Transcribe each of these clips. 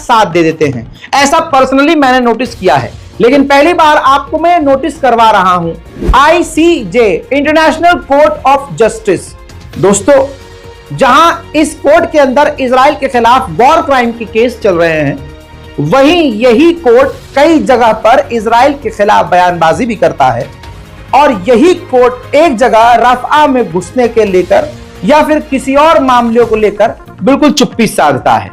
साथ दे देते हैं। ऐसा पर्सनली मैंने नोटिस किया है, लेकिन पहली बार आपको मैं नोटिस करवा रहा हूं। ICJ, international court of justice, दोस्तों जहां इस कोर्ट के अंदर इजराइल के खिलाफ वॉर क्राइम के केस चल रहे हैं, वहीं यही कोर्ट कई जगह पर इजराइल के खिलाफ बयानबाजी भी करता है। और यही कोर्ट एक जगह रफ़ा में घुसने के लेकर या फिर किसी और मामलों को लेकर बिल्कुल चुप्पी साधता है।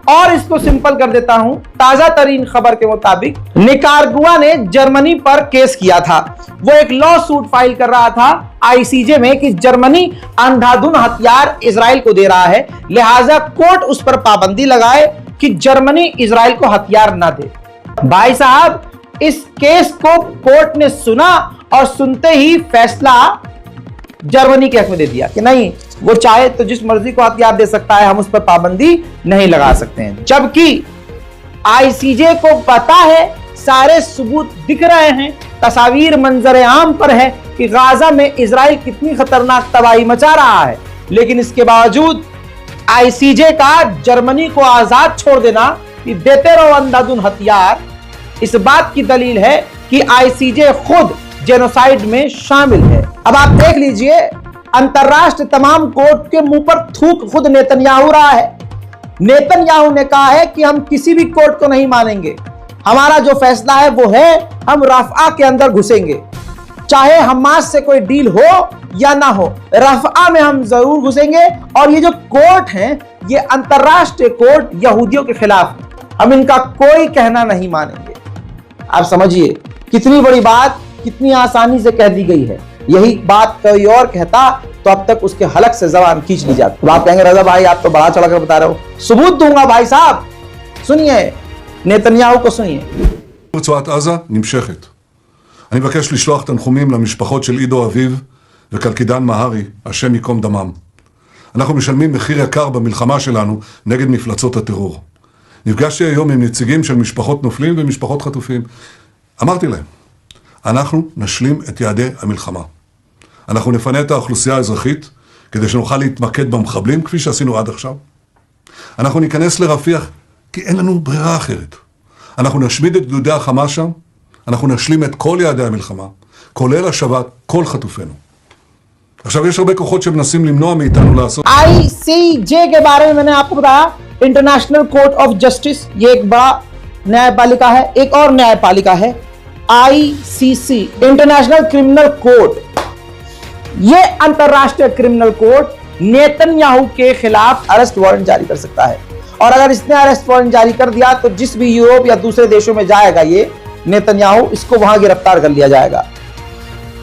और इसको सिंपल कर देता हूं, ताजा तरीन खबर के मुताबिक निकारागुआ ने जर्मनी पर केस किया था। वो एक लॉ सूट फाइल कर रहा था ICJ में कि जर्मनी अंधाधुंध हथियार इजराइल को दे रहा है, लिहाजा कोर्ट उस पर पाबंदी लगाए कि जर्मनी इजराइल को हथियार ना दे। भाई साहब, इस केस को कोर्ट ने सुना और सुनते ही फैसला जर्मनी के हक में दे दिया कि नहीं, वो चाहे तो जिस मर्जी को हथियार दे सकता है, हम उस पर पाबंदी नहीं लगा सकते हैं। जबकि ICJ को पता है, सारे सबूत दिख रहे हैं, तस्वीर मंजर आम पर है कि गाजा में इजराइल कितनी खतरनाक तबाही मचा रहा है, लेकिन इसके बावजूद ICJ का जर्मनी को आजाद छोड़ देना कि देते रहो अंधाधुंध हथियार, इस बात की दलील है कि ICJ खुद जेनोसाइड में शामिल है। अब आप देख लीजिए, अंतरराष्ट्रीय तमाम कोर्ट के मुंह पर थूक खुद नेतन्याहू रहा है। नेतन्याहू ने कहा है कि हम किसी भी कोर्ट को नहीं मानेंगे, हमारा जो फैसला है वो है हम रफ़ा के अंदर घुसेंगे, चाहे हमास से कोई डील हो या ना हो, रफ़ा में हम जरूर घुसेंगे। और ये जो कोर्ट है, ये अंतरराष्ट्रीय कोर्ट यहूदियों के खिलाफ, हम इनका कोई कहना नहीं मानेंगे। आप समझिए कितनी बड़ी बात कितनी आसानी से कह दी गई है। यही बात कोई और कहता तो अब तक उसके हलक से जबान खींच ली जाती। तो आप कहेंगे रजा भाई आप तो बड़ा चढ़ाकर बता रहे हो, सबूत दूंगा भाई साहब। सुनिए, नेतन्याहू को सुनिए। רצועת עזה נמשכת. אני מבקש לשלוח תנחומים למשפחות של עידו אביב וקלקידן מהרי, השם ייקום דמם. אנחנו משלמים מחיר יקר במלחמה שלנו נגד מפלצות הטרור. נפגשתי היום עם נציגים של משפחות נופלים ומשפחות חטופים. אמרתי להם, אנחנו נשלים את יעדי המלחמה. אנחנו נפנה את האוכלוסייה האזרחית כדי שנוכל להתמקד במחבלים כפי שעשינו עד עכשיו. אנחנו ניכנס לרפיח כי אין לנו ברירה אחרת. אנחנו נשמיד את גדודי החמאס שם, אנחנו נשלים את כל יעדי המלחמה, כולל השבת כל חטופינו. עכשיו יש הרבה כוחות שמנסים למנוע מאיתנו לעשות. ICJ के बारे में मैंने आपको बताया, इंटरनेशनल कोर्ट ऑफ जस्टिस, ये एक बड़ा न्यायपालिका है। एक और न्यायपालिका है ICC, इंटरनेशनल क्रिमिनल कोर्ट। ये अंतरराष्ट्रीय क्रिमिनल कोर्ट नेतन्याहू के खिलाफ अरेस्ट वारंट जारी कर सकता है। और अगर इसने अरेस्ट वारंट जारी कर दिया तो जिस भी यूरोप या दूसरे देशों में जाएगा ये नेतन्याहू, इसको वहां गिरफ्तार कर लिया जाएगा।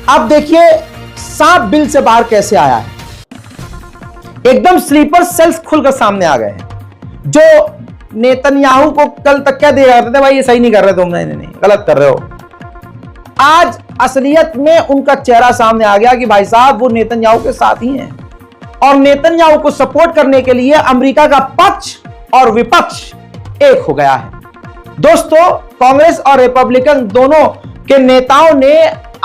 अब देखिए सांप बिल से बाहर कैसे आया है। एकदम स्लीपर सेल्स खुलकर सामने आ गए हैं। जो नेतन्याहू को कल तक क्या दिया करते थे, भाई ये सही नहीं कर रहे तुम, नहीं गलत कर रहे हो, आज असलियत में उनका चेहरा सामने आ गया कि भाई साहब वो नेतन्याहू के साथ ही हैं। और नेतन्याहू को सपोर्ट करने के लिए अमेरिका का पक्ष और विपक्ष एक हो गया है। दोस्तों, कांग्रेस और रिपब्लिकन दोनों के नेताओं ने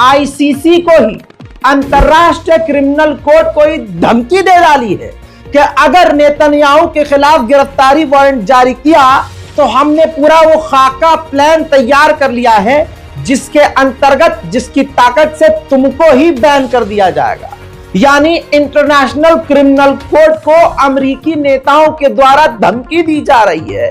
ICC को ही, अंतरराष्ट्रीय क्रिमिनल कोर्ट को ही धमकी दे डाली है कि अगर नेतन्याहू के खिलाफ गिरफ्तारी वारंट जारी किया तो हमने पूरा वो खाका प्लान तैयार कर लिया है जिसके अंतर्गत, जिसकी ताकत से तुमको ही बैन कर दिया जाएगा। यानी इंटरनेशनल क्रिमिनल कोर्ट को अमेरिकी नेताओं के द्वारा धमकी दी जा रही है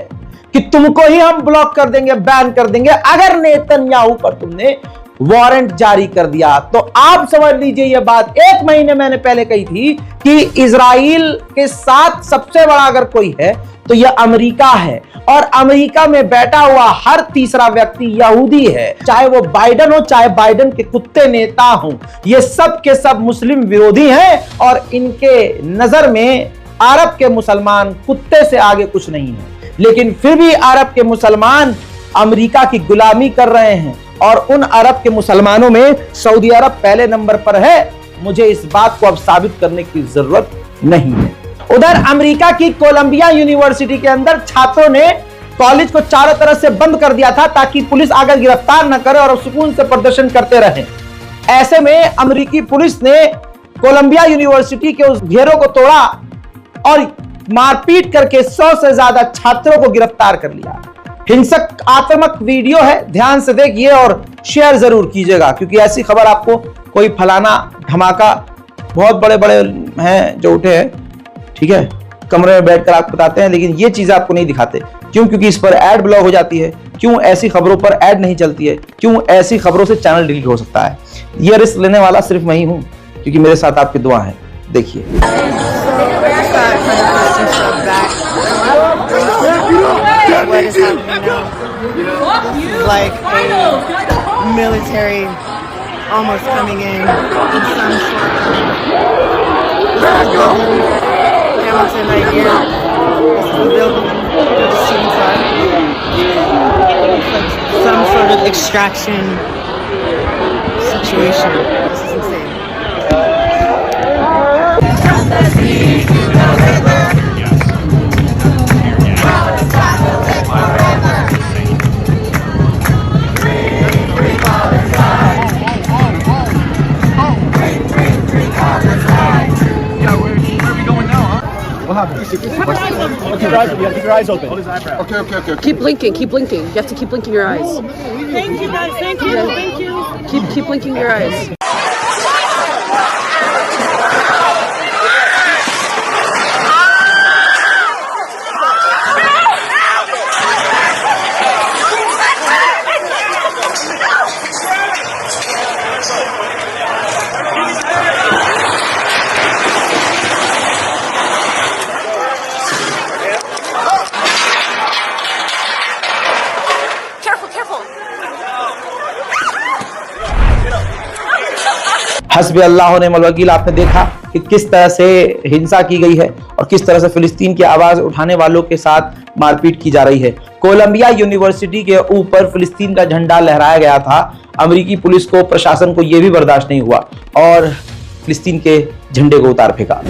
कि तुमको ही हम ब्लॉक कर देंगे, बैन कर देंगे अगर नेतन्याहू पर तुमने वारंट जारी कर दिया। तो आप समझ लीजिए ये बात 1 महीने मैंने पहले कही थी कि इजराइल के साथ सबसे बड़ा अगर कोई है तो यह अमेरिका है। और अमेरिका में बैठा हुआ हर तीसरा व्यक्ति यहूदी है, चाहे वो बाइडन हो चाहे बाइडन के कुत्ते नेता हों, ये सब के सब मुस्लिम विरोधी हैं। और इनके नजर में अरब के मुसलमान कुत्ते से आगे कुछ नहीं है। लेकिन फिर भी अरब के मुसलमान अमेरिका की गुलामी कर रहे हैं और उन अरब के मुसलमानों में सऊदी अरब पहले नंबर पर है। मुझे इस बात को अब साबित करने की जरूरत नहीं है। उधर अमेरिका की कोलंबिया यूनिवर्सिटी के अंदर छात्रों ने कॉलेज को चारों तरफ से बंद कर दिया था ताकि पुलिस आकर गिरफ्तार न करे और सुकून से प्रदर्शन करते रहें। ऐसे में अमेरिकी पुलिस ने कोलंबिया यूनिवर्सिटी के उस घेरों को तोड़ा और मारपीट करके 100 से ज्यादा छात्रों को गिरफ्तार कर लिया। हिंसक आक्रामक वीडियो है, ध्यान से देखिए और शेयर जरूर कीजिएगा, क्योंकि ऐसी खबर आपको कोई फलाना धमाका बहुत बड़े बड़े हैं जो उठे हैं, ठीक है, कमरे में बैठकर आपको बताते हैं, लेकिन ये चीजें आपको नहीं दिखाते। क्यों? क्योंकि इस पर ऐड ब्लॉक हो जाती है। क्यों? ऐसी खबरों पर ऐड नहीं चलती है। क्यों? ऐसी खबरों से चैनल डिलीट हो सकता है। ये रिस्क लेने वाला सिर्फ मैं ही हूं, क्योंकि मेरे साथ आपकी दुआ है। देखिए, what is happening now? Like a military almost coming in some sort of Hamilton right here. This is the building where the students are. It's like some sort of extraction situation. This is insane. Keep your eyes open. Okay. Keep blinking. Keep blinking. You have to keep blinking your eyes. Thank you guys. Thank you. Thank you. Keep blinking your eyes. हस्बी अल्लाह निअमल वकील। आपने देखा कि किस तरह से हिंसा की गई है और किस तरह से फिलिस्तीन की आवाज उठाने वालों के साथ मारपीट की जा रही है। कोलंबिया यूनिवर्सिटी के ऊपर फिलिस्तीन का झंडा लहराया गया था। अमेरिकी पुलिस को, प्रशासन को यह भी बर्दाश्त नहीं हुआ और फिलिस्तीन के झंडे को उतार फेंका।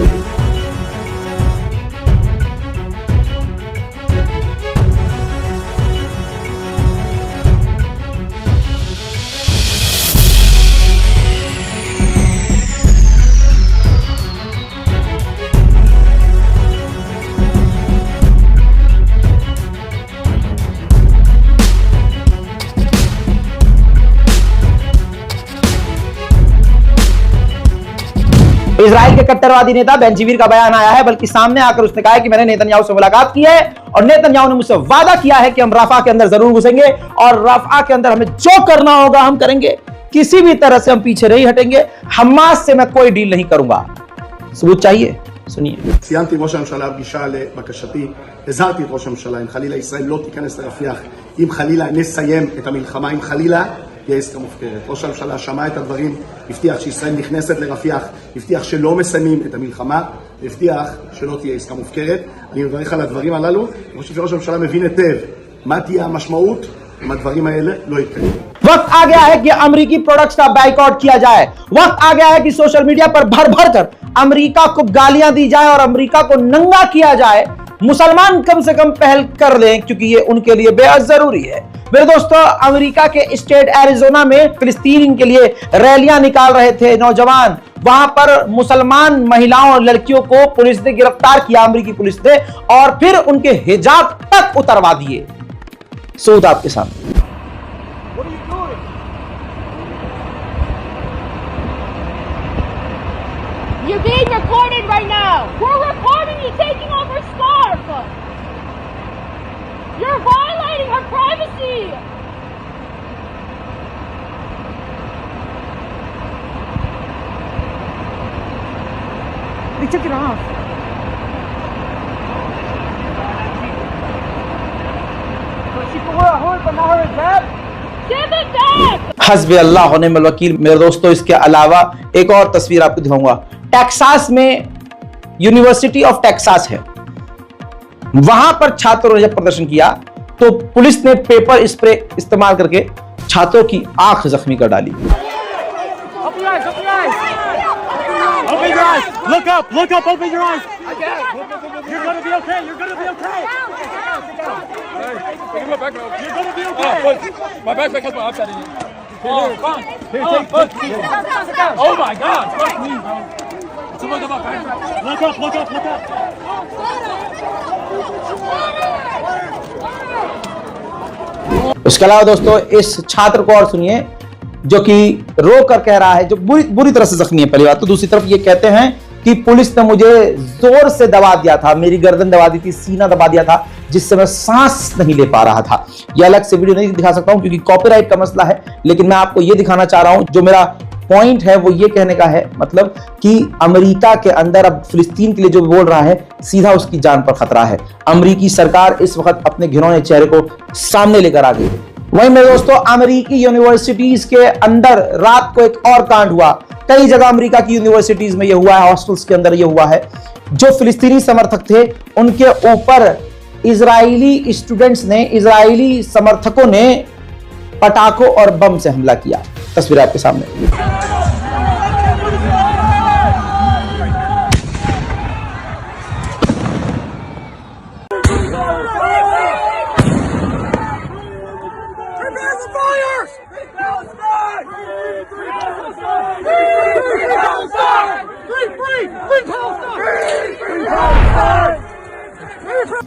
इजराइल के कट्टरवादी नेता बेंजीवीर का बयान आया है, बल्कि सामने आकर उसने कहा है कि मैंने नेतन्याहू से मुलाकात की है और नेतन्याहू ने मुझसे वादा किया है कि हम रफा के अंदर जरूर घुसेंगे और रफा के अंदर हमें जो करना होगा हम करेंगे। किसी भी तरह से हम पीछे नहीं हटेंगे। हमास से मैं कोई डील नहीं करूंगा। सबूत चाहिए? सुनिए। ציינתי ראש הממשלה פגישה לבקשתי, הזהרתי את ראש הממשלה, אם חלילה ישראל לא תיכנס לרפיח, אם חלילה נסיים את המלחמה, אם חלילה תהיה עסקה מופקרת. ראש הממשלה שמע את הדברים, הבטיח שישראל נכנסת לרפיח, הבטיח שלא מסיימים את המלחמה, והבטיח שלא תהיה עסקה מופקרת. אני מברך על הדברים הללו. אני חושב שראש הממשלה מבין היטב מה תהיה המשמעות אם הדברים האלה לא יתקיימו. वक्त आ गया है कि अमेरिकी प्रोडक्ट्स का बाइकआउट किया जाए। वक्त आ गया है कि सोशल मीडिया पर भर भर कर अमेरिका को गालियां दी जाए और अमेरिका को नंगा किया जाए। मुसलमान कम से कम पहल कर लें, क्योंकि ये उनके लिए बेहद जरूरी है। मेरे दोस्तों, अमेरिका के स्टेट एरिजोना में फिलिस्तीन के लिए रैलियां निकाल रहे थे नौजवान। वहां पर मुसलमान महिलाओं और लड़कियों को पुलिस ने गिरफ्तार किया, अमेरिकी पुलिस ने, और फिर उनके हिजाब तक उतरवा दिए। सूद आपके सामने। You're being recorded right now. We're recording you taking off her scarf. You're violating her privacy. They took it off. Give it back. हस्बी अल्लाह व निअमल वकील। मेरे दोस्तों, इसके अलावा एक और तस्वीर आपको दिखाऊंगा। टेक्सास में यूनिवर्सिटी ऑफ टेक्सास है, वहां पर छात्रों ने जब प्रदर्शन किया तो पुलिस ने पेपर स्प्रे इस्तेमाल करके छात्रों की आंख जख्मी कर डाली। Look up, open your eyes. You're gonna be okay. You're gonna be okay. You're gonna be okay. My backpack has my iPad in it. Here, fine. Here, take. Oh my God! Fuck me, bro. Someone got my backpack. Look up. उसके अलावा दोस्तों इस छात्र को और सुनिए जो कि रो कर कह रहा है, जो बुरी तरह से जख्मी है पहली बात तो। दूसरी तरफ ये कहते हैं कि पुलिस ने मुझे जोर से दबा दिया था, मेरी गर्दन दबा दी थी, सीना दबा दिया था, जिससे मैं सांस नहीं ले पा रहा था। ये अलग से वीडियो नहीं दिखा सकता हूं क्योंकि कॉपीराइट का मसला है, लेकिन मैं आपको ये दिखाना चाह रहा हूं। जो मेरा पॉइंट है वो ये कहने का है, मतलब कि अमेरिका के अंदर अब फिलिस्तीन के लिए जो बोल रहा है, सीधा उसकी जान पर खतरा है। अमेरिकी सरकार इस वक्त अपने घिनौने चेहरे को सामने लेकर आ गई है। वहीं मेरे दोस्तों, अमेरिकी यूनिवर्सिटीज के अंदर रात को एक और कांड हुआ। कई जगह अमेरिका की यूनिवर्सिटीज में यह हुआ है, हॉस्टल्स के अंदर यह हुआ है। जो फिलिस्तीनी समर्थक थे उनके ऊपर इजरायली स्टूडेंट्स ने, इजरायली समर्थकों ने पटाखों और बम से हमला किया। तस्वीर आपके सामने।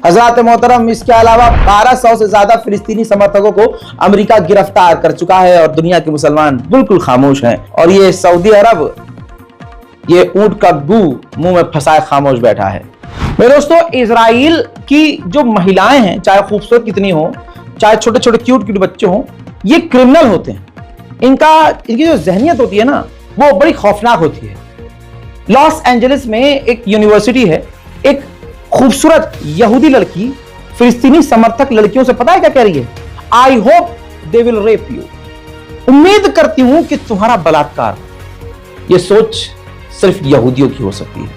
हज़रात मोहतरम, इसके अलावा 1200 से ज्यादा फिलिस्तीनी समर्थकों को अमेरिका गिरफ्तार कर चुका है और दुनिया के मुसलमान बिल्कुल खामोश हैं। और ये सऊदी अरब ये ऊंट का गू मुंह में फंसाए खामोश बैठा है। मेरे दोस्तों, इजराइल की जो महिलाएं हैं, चाहे खूबसूरत कितनी हो, चाहे छोटे छोटे क्यूट क्यूट बच्चे हों, ये क्रिमिनल होते हैं। इनकी जो जहनियत होती है ना, वो बड़ी खौफनाक होती है। लॉस एंजलिस में एक यूनिवर्सिटी है, एक खूबसूरत यहूदी लड़की फिलिस्तीनी समर्थक लड़कियों से पता है क्या कह रही है? I hope they will rape you. उम्मीद करती हूं कि तुम्हारा बलात्कार। यह सोच सिर्फ यहूदियों की हो सकती है।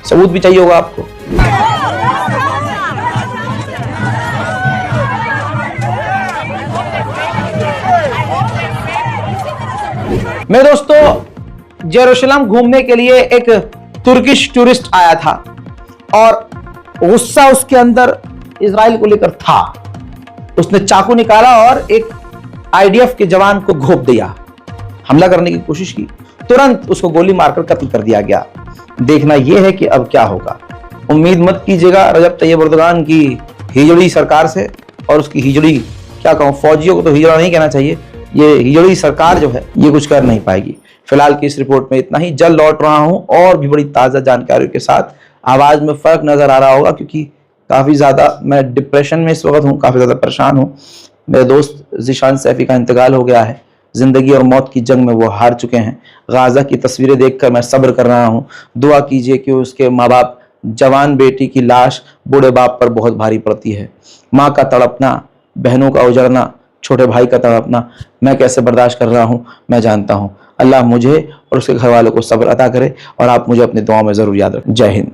सबूत भी चाहिए होगा आपको। मेरे दोस्तों, जेरूशलम घूमने के लिए एक तुर्किश टूरिस्ट आया था और गुस्सा उसके अंदर इजराइल को लेकर था। उसने चाकू निकाला और एक आईडीएफ के जवान को घोंप दिया। हमला करने की कोशिश की, तुरंत उसको गोली मारकर कत्ल कर दिया गया। देखना यह है कि अब क्या होगा। उम्मीद मत कीजिएगा रजब तैयब एर्दोगान की हिजड़ी सरकार से, और उसकी हिजड़ी क्या कहूं, फौजियों को तो हिजड़ा नहीं कहना चाहिए। ये हिजड़ी सरकार जो है ये कुछ कर नहीं पाएगी। फिलहाल की इस रिपोर्ट में इतना ही। जल्द लौट रहा हूं और भी बड़ी ताजा जानकारियों के साथ। आवाज में फर्क नजर आ रहा होगा क्योंकि काफी ज्यादा मैं डिप्रेशन में इस वक्त हूँ, काफी ज्यादा परेशान हूँ। मेरे दोस्त ज़ीशान सैफी का इंतकाल हो गया है। जिंदगी और मौत की जंग में वो हार चुके हैं। गाजा की तस्वीरें देखकर मैं सब्र कर रहा हूँ। दुआ कीजिए कि उसके माँ बाप, जवान बेटी की लाश बूढ़े बाप पर बहुत भारी पड़ती है। माँ का तड़पना, बहनों का उजड़ना, छोटे भाई का तड़पना मैं कैसे बर्दाश्त कर रहा हूँ मैं जानता हूँ। अल्लाह मुझे और उसके घर वालों को सब्र अता करे और आप मुझे अपनी दुआओं में जरूर याद रखें। जय हिंद।